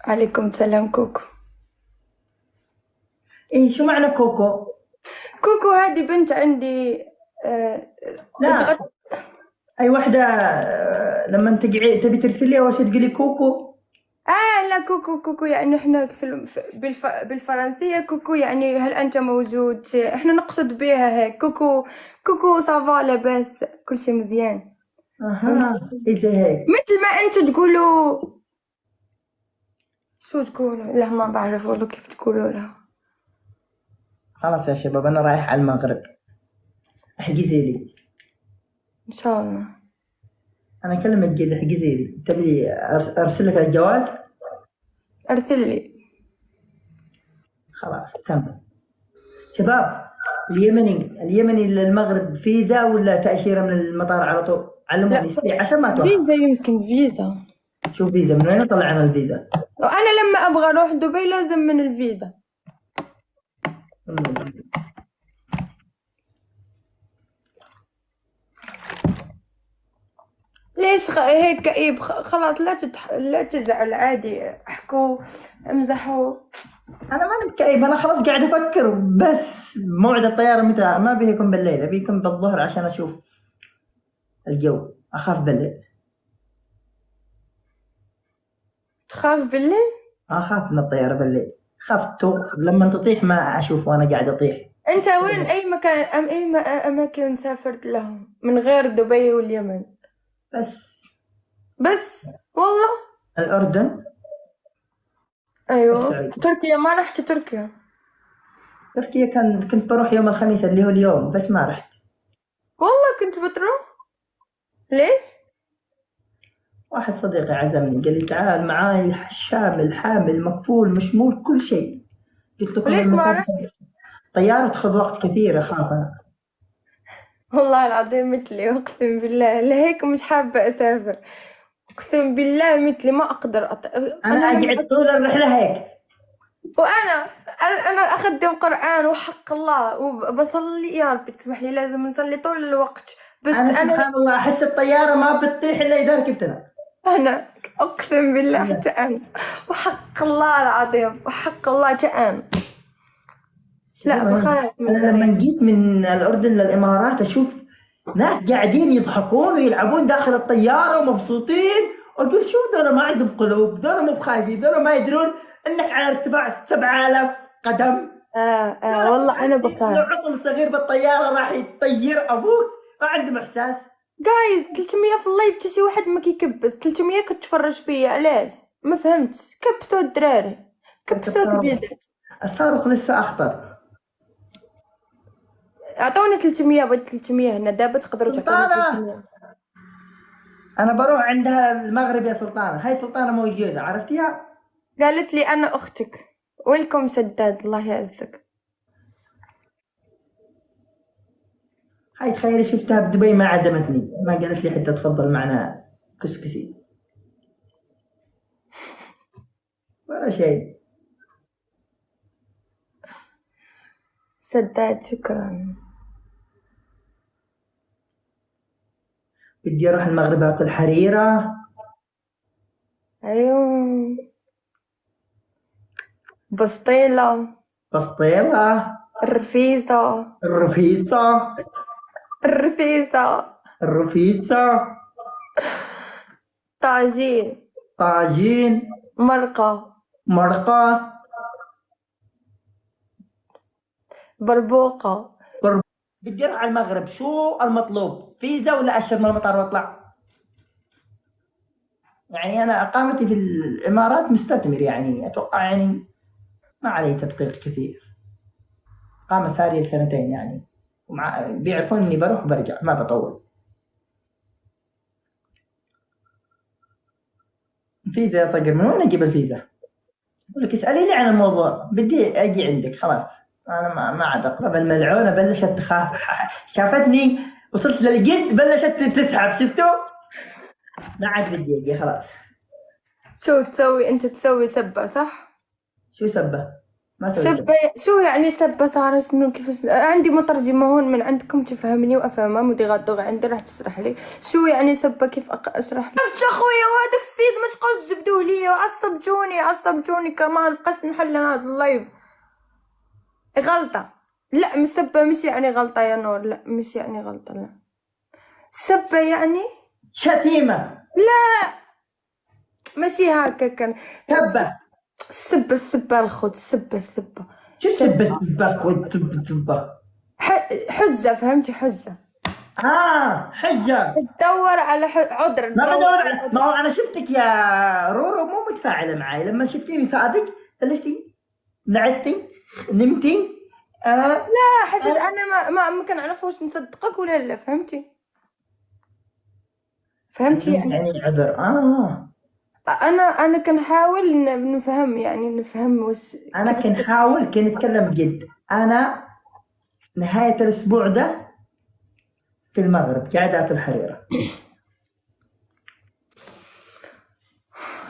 عليكم السلام كوكو. ايه، شو معنى كوكو؟ كوكو هذه بنت عندي. آه، لا. اتغت... اي وحده، لما تقعي تبي ترسلي اول شيء تقولي كوكو. لا، كوكو كوكو يعني احنا بالفرنسية كوكو يعني هل أنت موجود، احنا نقصد بها هيك كوكو. كوكو صافا لاباس كل شيء مزيان. فهمت؟ اها، ايه زي هيك. مثل ما أنتوا تقولوا. شو تقولوا؟ لا ما بعرف والله كيف تقولوا لها. خلاص يا شباب، انا رايح على المغرب، احجزي لي. إن شاء الله. انا اكلمك كذا، احجزي لي. تبي ارسل لك الجواز؟ أرسل لي. خلاص تم. شباب، اليمني للمغرب فيزا ولا تأشيرة من المطار على طول؟ لا، علموني سريع عشان ما اتوهم. فيزا، يمكن فيزا. شو فيزا؟ من وين اطلع انا الفيزا؟ وأنا لما أبغى أروح دبي لازم من الفيزا. ليش هيك كئيب؟ خلاص لا تزعل، عادي احكوا، امزحوا. انا ماني كئيب، انا خلاص قاعد افكر بس. موعد الطياره متى؟ ما ابي يكون بالليل، ابي يكون بالظهر عشان اشوف الجو. اخاف بالليل. تخاف بالليل؟ اخاف من الطياره بالليل. خفت لما تطيح ما اشوف وانا قاعد اطيح. انت وين، اي مكان اماكن سافرت لهم من غير دبي واليمن؟ بس بس والله. الاردن. ايوه، السعوديه. تركيا ما رحت تركيا؟ تركيا كنت بروح يوم الخميس اللي هو اليوم، بس ما رحت. والله كنت بتروح. ليش؟ واحد صديقي عزمني، قال لي تعال معاي، شامل حامل مكفول مشمول كل شيء. قلت لكم وليش ما المسافه، رحت؟ طياره تاخذ وقت كثير، اخاف انا. والله العظيم مثلي، اقسم بالله لهيك مش حابة اسافر. اقسم بالله مثلي ما اقدر انا انا لما اقعد طول الرحله هيك. وانا اخدم قرآن وحق الله وبصلي، يا ربي تسمح لي لازم نصلي طول الوقت. بس انا انا سبحان الله احس الطياره ما بتطيح الا اذا ركبتنا. انا اقسم بالله أنا. جعان. وحق الله العظيم وحق جعان. لا شباب، بخاف من انا لما الطيارة. جيت من الاردن للامارات اشوف ناس قاعدين يضحكون ويلعبون داخل الطياره ومبسوطين، اقول شو ذولا ما عندهم قلوب، ذولا مو بخايفين، ذولا ما يدرون انك على ارتفاع 7000 قدم. والله انا لو بخاف. عطل صغير بالطياره راح يطير ابوك. ما عندهم احساس. جايز 300 في اللايف تا شي واحد ما كيكبس 300 كتفرج فيا، علاش ما فهمتش؟ كبسوا الدراري، كبسوا الصاروخ، كبيدات. الصاروخ لسه اخطر. عطوني 300، بغيت 300 هنا دابا، تقدروا تعطوني سلطانه، 300؟ انا بروح عندها المغرب يا سلطانه. هاي سلطانه موجوده، عرفتيها؟ قالت لي انا اختك. ويلكم سداد، الله يعزك. هاي تخيلي شفتها بدبي ما عزمتني، ما قالت لي حتى تفضل معنا كسكسي ولا شيء. سداد شكرا. بدي اروح المغرب اكل حريره. ايوه، بسطيلة، بسطيله. الرفيسة، الرفيصه. الرفيسة، الرفيصه. طاجين، طاجين. مرقة، مرقه. بربوقة. بدي اروح على المغرب، شو المطلوب؟ فيزا ولا اشهر من المطار واطلع؟ يعني انا اقامتي في الامارات مستثمر، يعني اتوقع يعني ما علي تدقيق كثير. قامة سارية لسنتين يعني، بيعرفون اني بروح وبرجع ما بطول. فيزا يا صقر، من وين اجيب الفيزا؟ اقول لك اسالي لي عن الموضوع، بدي اجي عندك خلاص. انا ما عاد اقرب. الملعونه بلشت تخاف، شافتني وصلت للجد بلشت تسحب، شفتوا؟ ما عاد بدي اجي خلاص. شو تسوي انت؟ تسوي سبة صح؟ شو سبه؟ ما سويت. سبة شو يعني سبة صار شنو كيفاش عندي مترجمة هون من عندكم تفهمني وافهمها مديرة اللغة عندي راح تشرح لي شو يعني سبة كيف اشرح لي عرفت اخويا وهذاك السيد ما تبقاوش تجبدوه ليا عصبتوني كمان بقيت نحل انا هذا اللايف غلطة لا مش سبة مش يعني غلطة يا نور لا مش يعني غلطة لا سبة يعني شتيمة. ماشي هكا كان تبة. السبة الخد السبة شو تبة تبة خد تبة؟ حجة فهمتي حجة حجة. تدور على عذر ما تدور بدور على على، عذر ما هو انا شفتك يا رورو مو متفاعلة معي، لما شفتيني صادق بلشتي نعستي نمتي. لا حاجة انا ما كنعرفوش نصدقك ولا لا فهمتي يعني يعني عذر. انا كنحاول نفهم يعني نفهم واش انا كنحاول كنتكلم جد. انا نهاية الاسبوع ده في المغرب قاعدة في الحريرة.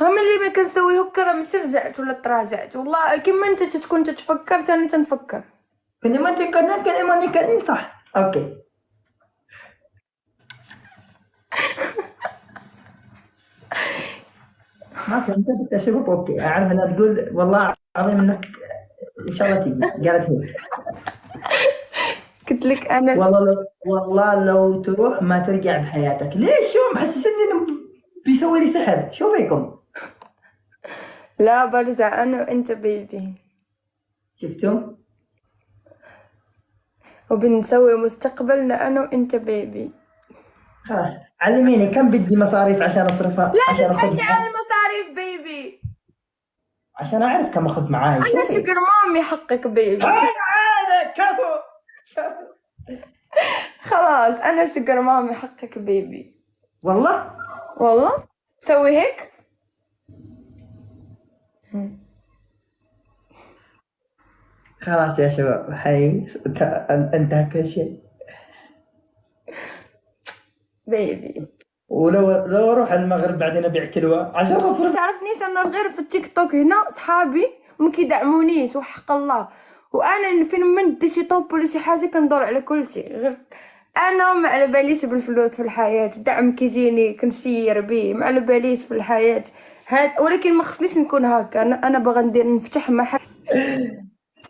هم اللي ما كنسوي هكا راه مش رجعت ولا تراجعت والله كيما انت تكون تتفكر انا تنفكر كني ما تكلم كني ما نكلم صح. اوكي. ما فهمت بس اشوفك اوكي. اعرف انها تقول والله العظيم انك ان شاء الله تجي. قالت هيك. قلت لك انا والله لو تروح ما ترجع بحياتك. ليش؟ شو محسسني انه بيسوي لي سحر؟ شو فيكم؟ لا برجع انا وانت بيبي شفتم؟ وبنسوي مستقبلنا انا وانت بيبي خلاص علميني كم بدي مصاريف عشان اصرفها، لا عشان اخذ تسألني عن المصاريف بيبي عشان اعرف كم اخذ معاي. انا شوفي. شكر مامي حقك بيبي هذا كفو. خلاص انا شكر مامي حقك بيبي والله والله سوي هيك خلاص يا شباب حي انتهى كل شيء. بيبي لو اروح المغرب بعدين ابيع كلوه عشان اصرف. تعرفنيش انا غير في التيك توك هنا صحابي ما كيدعمونيش وحق الله وانا فين ما ندي شي طوب ولا شي حاجه كندور على كل شيء غير انا ما على باليش بالفلوس في الحياه دعم كيجيني كنشير بيه ما على باليش في الحياه ولكن ما خصنيش نكون هكا انا باغا ندير نفتح محل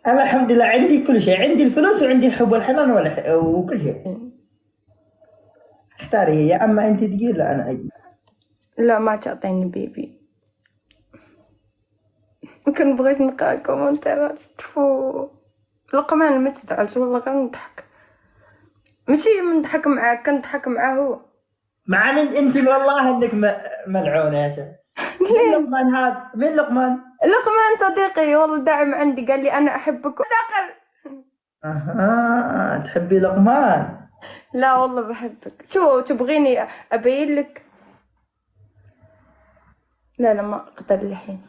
انا الحمد لله عندي كل شيء، عندي الفلوس وعندي الحب والحنان وكل شيء. اختاري هي، يا اما انت تجي لا انا اجي. لا ما تعطيني بيبي ممكن بغيت نقرا الكومنتات تفو لقمان ما تزعلش والله كنضحك ماشي نضحك معاك كنضحك معاه هو مع من انت والله انك ملعونه يا شيخ. مين لقمان هذا؟ مين لقمان؟ لقمان صديقي والله داعم عندي قال لي انا احبك داخل تحبي لقمان؟ لا والله بحبك شو تبغيني ابين لك لا ما اقدر الحين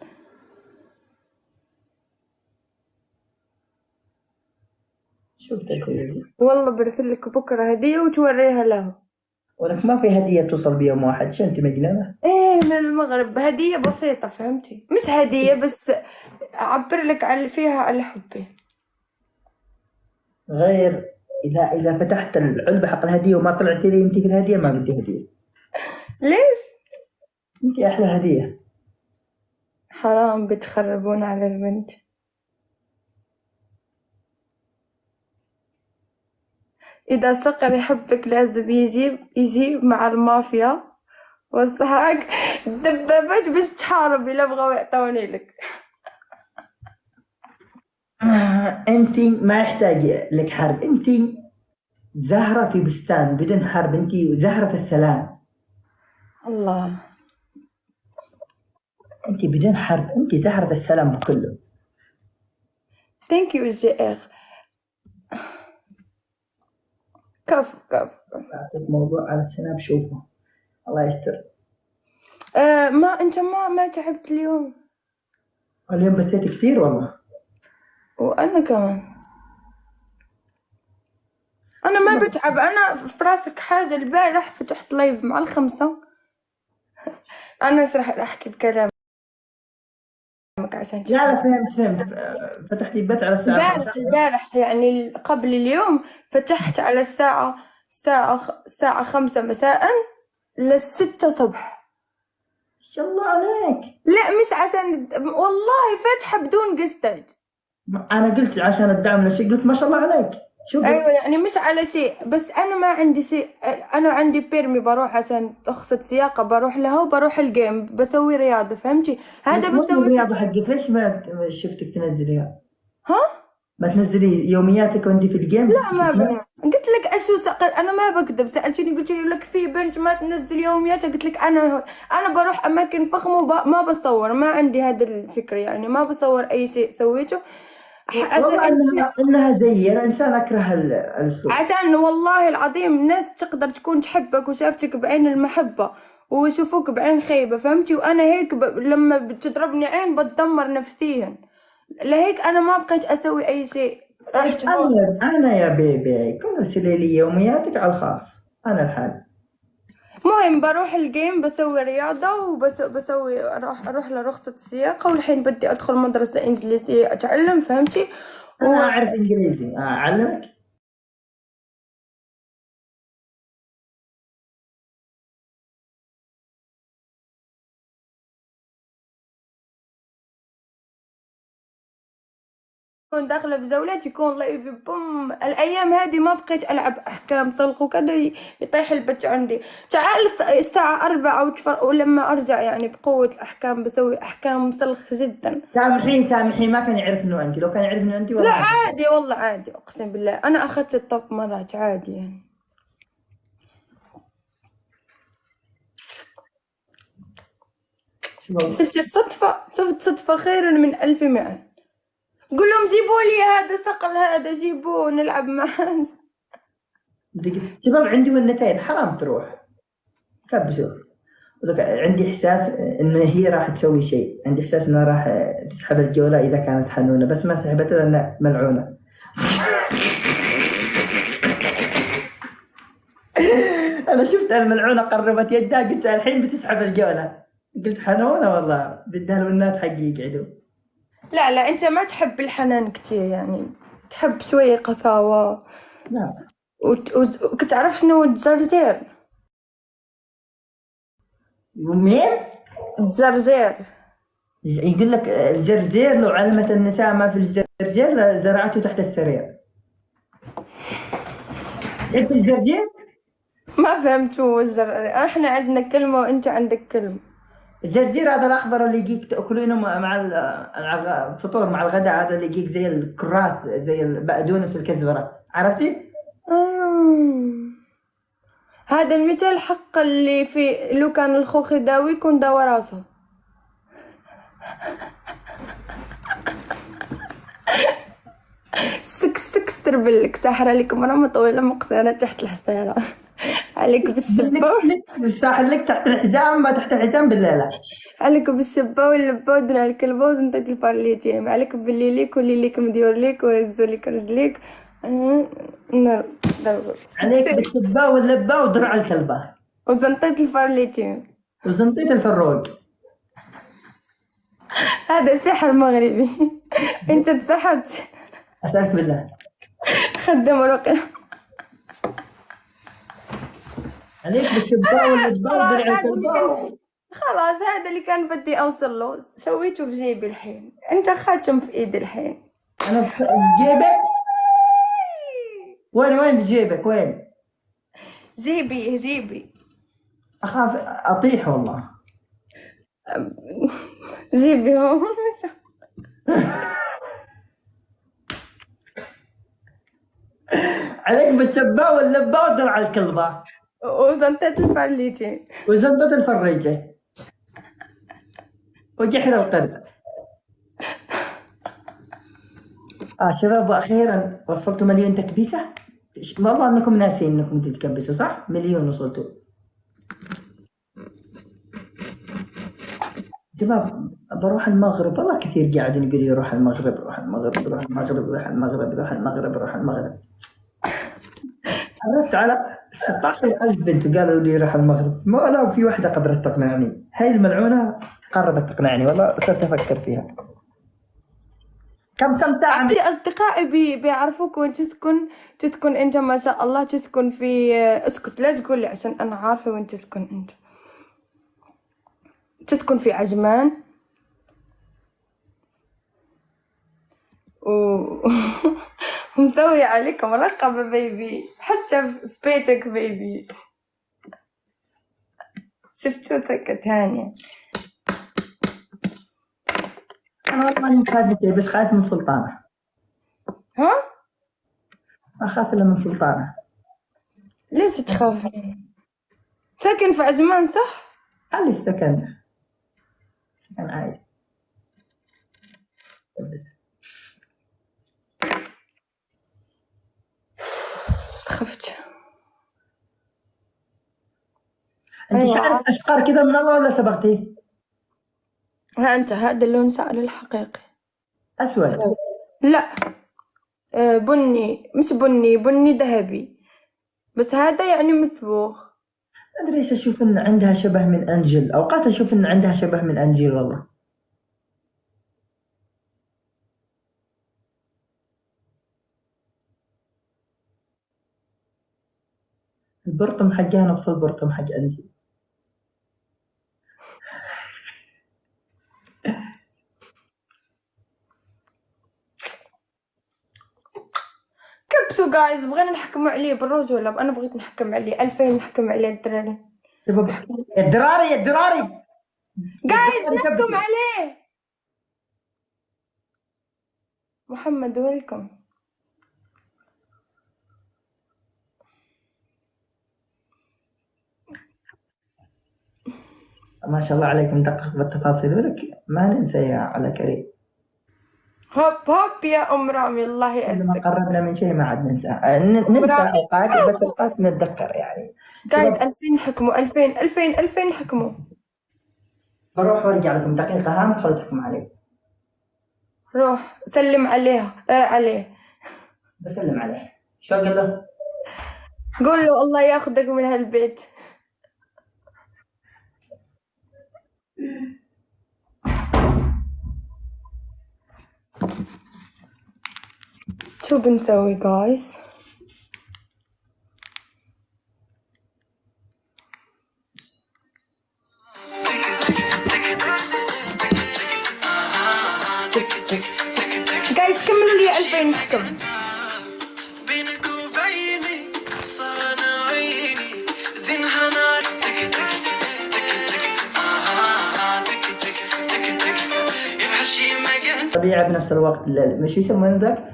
شو بتسوي؟ والله برسل لك بكره هديه وتوريها له ولك ما في هديه توصل بيوم واحد؟ شو انت مجنونه؟ ايه من المغرب هديه بسيطه فهمتي مش هديه بس اعبر لك على فيها على حبي غير اذا فتحت العلبه حق الهديه وما طلعت لي انت في الهديه ما بدي هديه. ليش انت احلى هديه. حرام بتخربون على البنت إذا صقر يحبك لازم يجيب مع المافيا والصحاق الدبابات باش تحارب إلا بغاو يعطوني لك انت ما يحتاج لك حرب. انت زهرة في بستان بدون حرب. انت زهرة السلام. الله انت بدون حرب. انت زهرة السلام بكله. ثانك يو جي ار كفو اعطيك موضوع على السناب شوفه. الله يستر. ما انت ما تعبت اليوم اليوم بثيت كثير والله. وانا كمان انا ما بتعب انا في راسك حاجه البارح فتحت لايف مع الخمسة انا راح احكي بكلام أفهمك عشان لا تفهم. لا، فهمت. فتحتي البث على الساعة 5. البارح يعني قبل اليوم فتحت على الساعة 5 مساء للستة صبح. ما شاء الله عليك. لا مش عشان والله فاتحة بدون قسطج. أنا قلت عشان الدعم للشيء، قلت ما شاء الله عليك. شوف ايوه يعني مش على شيء، بس انا ما عندي شيء. انا عندي بيرمي بروح عشان رخصة سياقة بروح لها، وبروح الجيم بسوي رياضة، فهمتي؟ هذا وين بسوي الرياضة حقك؟ ليش ما شفتك تنزليها؟ ها؟ ما تنزلي يومياتك وانت في الجيم؟ لا ما بنام. قلت لك اشو سأقل، انا ما بكذب. سالتني قلت لك في بنت ما تنزل يومياتها، قلت لك انا بروح اماكن فخمه ما بصور، ما عندي هذا الفكر يعني، ما بصور اي شيء سويته والله انها زيي، انا انسان اكره الاسلوب. عشان والله العظيم الناس تقدر تكون تحبك وشافتك بعين المحبة ويشوفوك بعين خيبة، فهمتي؟ وانا هيك لما بتضربني عين بتدمر نفسيا، لهيك انا ما بقيت اسوي اي شيء. رحت انا يا بيبي كل ارسلي لي يومياتك على الخاص، انا الحال. مهم بروح الجيم بسوي رياضة وبسوي اروح لرخصة السياقة، والحين بدي ادخل مدرسة انجليزية اتعلم، فهمتي؟ انا اعرف انجليزي، اعلمك. يكون داخلة في جولات يكون لايف بوم. الأيام هذه ما بقيت ألعب أحكام طلق وكذا، يطيح البت عندي. تعال الساعة 4 ولما أرجع يعني بقوة الأحكام بسوي أحكام سلخ جدا. سامحي ما كان يعرف إنه أنت، لو كان يعرف إنه أنت لا والله عادي والله عادي، أقسم بالله أنا أخذت الطب مرات عادي يعني. شفتي الصدفة؟ صدفة خير من 1000 مئة. قول لهم جيبوا لي هذا ثقل، هذا جيبوه نلعب معاه. شباب عندي ونتين حرام تروح كبسوا. عندي إحساس إن هي راح تسوي شيء، عندي إحساس إنها راح تسحب الجولة إذا كانت حنونة، بس ما سحبتها لأنها ملعونة. أنا شفت الملعونة قربت يدها، قلت الحين بتسحب الجولة، قلت حنونة والله بدها الونات حقي يقعدوا. لا انت ما تحب الحنان كتير يعني، تحب شوية قساوة. لا وكتعرف شنو الجرجير؟ مين؟ الجرجير يقول لك الجرجير لو علمت النساء ما في الجرجير لزرعته تحت السرير. انت الجرجير؟ ما فهمت شو الجرجير. احنا عندنا كلمة وانت عندك كلمة. الجرجير هذا الاخضر اللي يجيك تاكلينه مع الفطور مع الغداء، هذا اللي يجيك زي الكرات زي البقدونس والكزبره، عرفتي؟ ايوه هذا المثال حق اللي في لو كان الخوخ يداوي يكون داوى راسه. سكستر بالك ساحرة لك مرة طويلة مقصرة تحت الحسارة. عليك بالشبة الساحر لك تحت الحزام، ما تحت الحزام بالليلة. عليك بالشبة واللبة ودرع الكلبة وزنطة البارليتيم. عليك باللي ليك واللي ليك مديور ليك ويهزو ليك رجليك. عليك بالشبة واللبة ودرع الكلبة وزنطة البارليتيم وزنطة الفروج. هذا سحر مغربي. انت تسحرت. أسألك بالله. خدم رقية. عليك بالشبة واللبة ودرع الكلبة. خلاص هذا اللي كان بدي اوصل له سويته في جيبي الحين. انت خاتم في ايدي الحين. انا في جيبك؟ وين بجيبك وين؟ جيبي اخاف اطيح والله. جيبي هون. عليك بالشبة واللبة ودرع الكلبة وزنطة الفرليجة وزنطة الفريجة وجحر القرد. شباب واخيرا وصلتوا 1,000,000 تكبيسة. والله انكم ناسين انكم تتكبسوا صح؟ 1,000,000 وصلتوا. شباب بروح المغرب، والله كثير قاعدين يقولوا لي روح المغرب روح المغرب روح المغرب روح المغرب روح المغرب روح المغرب. عرفت على 16,000 بنت وقالوا لي روح المغرب، ما لو في واحدة قدرت تقنعني. هاي الملعونة قربت تقنعني، والله صرت أفكر فيها. كم ساعة عرفتي أصدقائي بيعرفوك وين تسكن أنت ما شاء الله، تسكن في اسكت لا تقولي عشان أنا عارفة وين تسكن أنت. تسكن في عجمان و مسوي عليك مرقبة بيبي، حتى في بيتك بيبي. شفتوا سكت هانية. أنا والله مش خايف من شيء، بس خايف من سلطانة. ها؟ ما أخاف إلا من سلطانة. ليش تخاف؟ ساكن في عجمان صح؟ خلي السكن سكن عادي. خفت. أنت أيوة. شعرك أشقر كذا من الله ولا صبغتيه؟ ها أنت هذا اللون سائل الحقيقي. أسود. لا بني، مش بني، بني ذهبي، بس هذا يعني مصبوغ. أدري إيش، أشوف إن عندها شبه من أنجل، أوقات أشوف إن عندها شبه من أنجيل والله. البرطم حقها نفس البرطم حق أنجيل. كبسوا جايز، بغينا نحكموا عليه بالرجولة. أنا بغيت نحكم عليه 2000 نحكم عليه الدراري. يا الدراري يا الدراري جايز نحكم عليه. محمد ويلكم. ما شاء الله عليك مدقق بالتفاصيل، ولك ما ننسى يا على كريم. هوب هوب يا أم رامي، الله إذا ما يعزك. قربنا من شيء ما عاد ننسى، ننسى أوقات، بس أوقات نتذكر يعني. جايز 2000 حكموا، 2000 حكموا. بروح وارجع لكم دقيقة هام خلي تحكم علي. روح سلم عليها عليه. بسلم عليه. شو أقول له؟ قول له الله ياخذك من هالبيت. شو بنسوي جايز؟ جايز كملوا لي 2000 نحكم. بينك وبيني صار انا وعيني زين حنان تك تك تك تك تك تك تك يبحر شي مكان طبيعة بنفس الوقت، مش يسمونه ذاك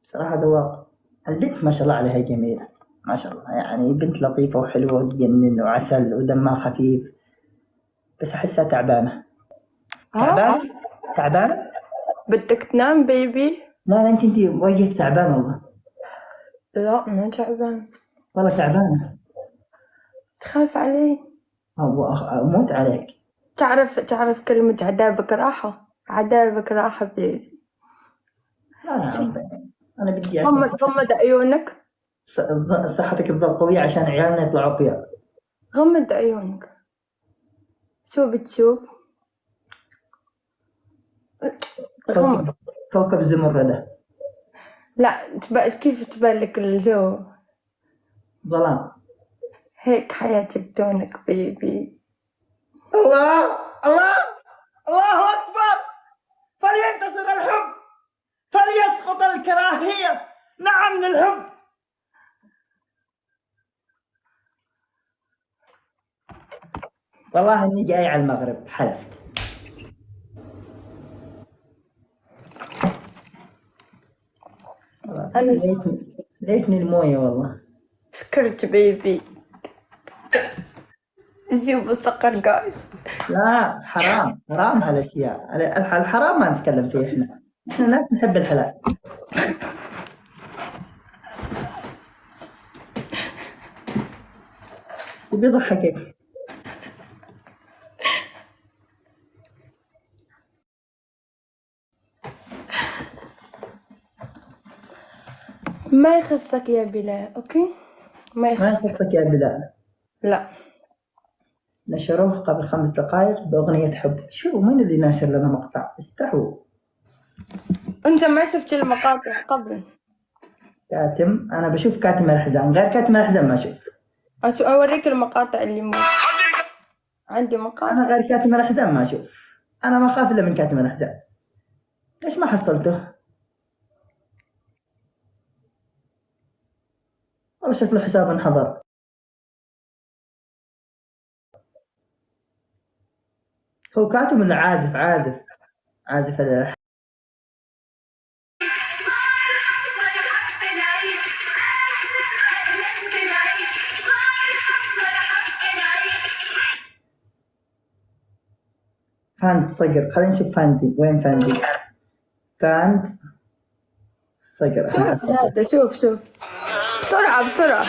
بصراحة ذواق. البنت ما شاء الله عليها جميلة ما شاء الله، يعني بنت لطيفة وحلوة وتجنن وعسل ودمها خفيف، بس أحسها تعبانة. تعبانة؟ بدك تنام بيبي؟ لا أنت وجهك تعبان والله. لا ما تعبان. والله تعبانة. تخاف علي؟ أموت عليك. تعرف كلمة عذابك راحة؟ عذابك راحة بيبي. لا أنا بدي غمض عيونك. صحتك تظل قوية عشان عيالنا يطلعوا قوية. غمض عيونك. شو بتشوف؟ غمض. كوكب زمردة. لا كيف تبالك الجو؟ ظلام. هيك حياتك دونك بيبي. الله الله الله أكبر. فلينتصر الحب، فليسقط الكراهية. نعم للحب. والله إني جاي على المغرب حلفت. أنا ليتني الموية والله. سكرت بيبي. جيبوا سكر جايز. لا حرام حرام هالأشياء، الحرام ما نتكلم فيه إحنا ناس نحب الحلال. بيضحكك. ما يخصك يا بلال، أوكي؟ ما ما يخصك. يخصك يا بلال. لا نشروه قبل 5 دقائق بأغنية حب. شو من اللي ناشر لنا مقطع؟ استحوا. انت ما شفت المقاطع قبل؟ كاتم، أنا بشوف كاتم الحزام، غير كاتم الحزام ما أشوف. اوريك المقاطع اللي عندي مقاطع. أنا غير كاتم الحزام ما أشوف. أنا ما أخاف إلا من كاتم الحزام. ليش ما حصلته؟ والله شكله حساب انحضر. هو كاتب انه عازف فاند صقر. خلينا نشوف فانزي. وين فانزي؟ فاند صقر. شوف هذا، شوف بسرعة